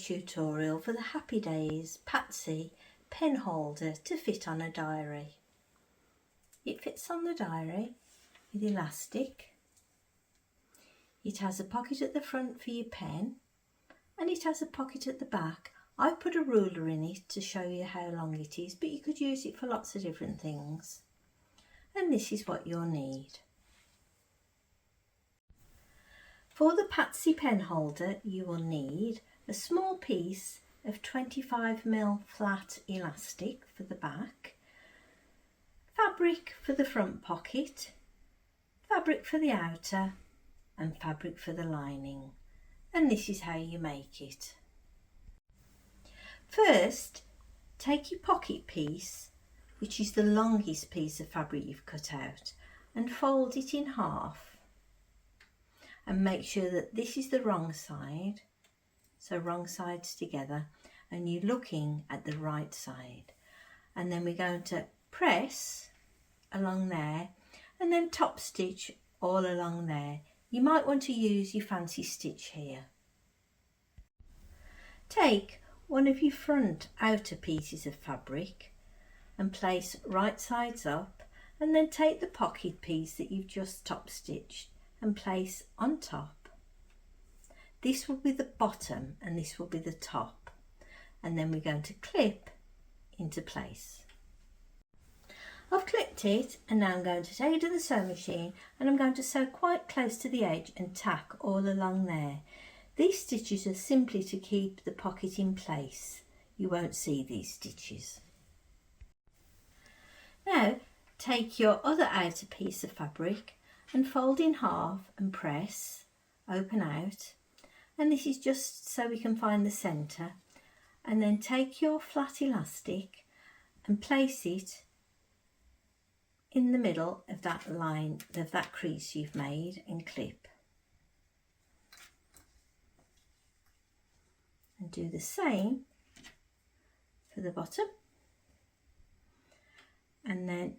tutorial for the Happy Days PATSY pen holder to fit on a diary. It fits on the diary with elastic. It has a pocket at the front for your pen and it has a pocket at the back. I've put a ruler in it to show you how long it is, but you could use it for lots of different things. And this is what you'll need. For the PATSY pen holder, you will need a small piece of 25mm flat elastic for the back, fabric for the front pocket, fabric for the outer, and fabric for the lining. And this is how you make it. First, take your pocket piece, which is the longest piece of fabric you've cut out, and fold it in half. And make sure that this is the wrong side, so wrong sides together, and you're looking at the right side. And then we're going to press along there and then top stitch all along there. You might want to use your fancy stitch here. Take one of your front outer pieces of fabric and place right sides up, and then take the pocket piece that you've just top stitched and place on top. This will be the bottom and this will be the top, and then we're going to clip into place. I've clipped it and now I'm going to take it to the sewing machine and I'm going to sew quite close to the edge and tack all along there. These stitches are simply to keep the pocket in place. You won't see these stitches. Now take your other outer piece of fabric and fold in half and press, open out, and this is just so we can find the centre, and then take your flat elastic and place it in the middle of that line, of that crease you've made, and clip. And do the same for the bottom, and then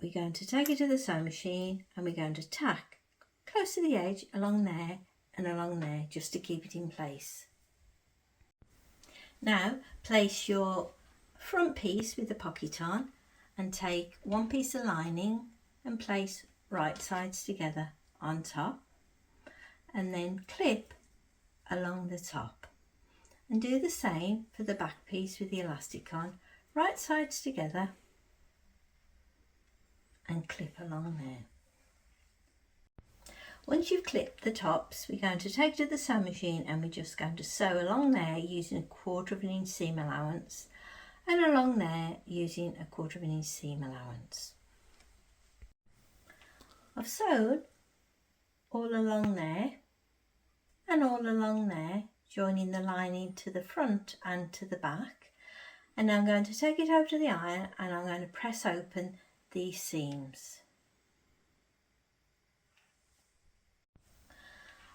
we're going to take it to the sewing machine and we're going to tack close to the edge along there and along there just to keep it in place. Now place your front piece with the pocket on and take one piece of lining and place right sides together on top, and then clip along the top, and do the same for the back piece with the elastic on, right sides together and clip along there. Once you've clipped the tops, we're going to take it to the sewing machine and we're just going to sew along there using 1/4 inch seam allowance, and along there using 1/4 inch seam allowance. I've sewn all along there and all along there, joining the lining to the front and to the back, and now I'm going to take it over to the iron and I'm going to press open these seams.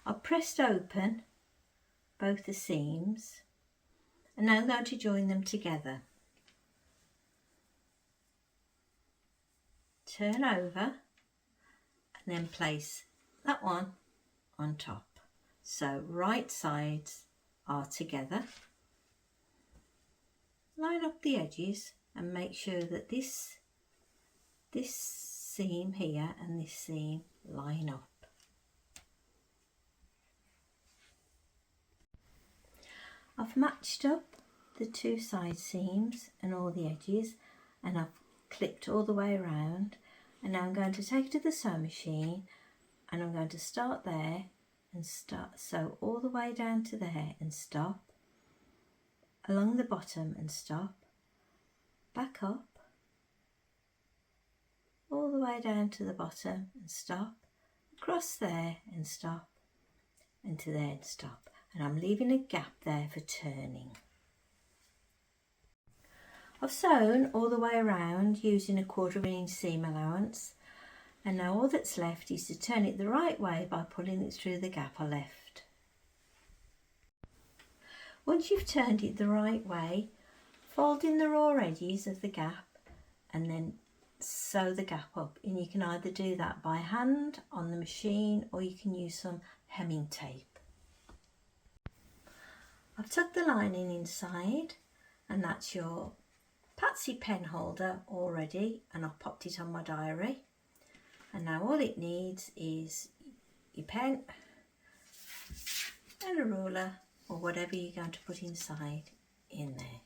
I've pressed open both the seams and now I'm going to join them together. Turn over and then place that one on top. So right sides are together. Line up the edges and make sure that this seam here and this seam line up. I've matched up the two side seams and all the edges, and I've clipped all the way around, and now I'm going to take it to the sewing machine and I'm going to start there and sew all the way down to there and stop, along the bottom and stop, back up, all the way down to the bottom and stop, across there and stop, and to there and stop, and I'm leaving a gap there for turning. I've sewn all the way around using 1/4 inch seam allowance, and now all that's left is to turn it the right way by pulling it through the gap I left. Once you've turned it the right way, fold in the raw edges of the gap and then sew the gap up, and you can either do that by hand on the machine or you can use some hemming tape. I've tucked the lining inside, and that's your PATSY pen holder already, and I've popped it on my diary. And now all it needs is your pen and a ruler or whatever you're going to put inside in there.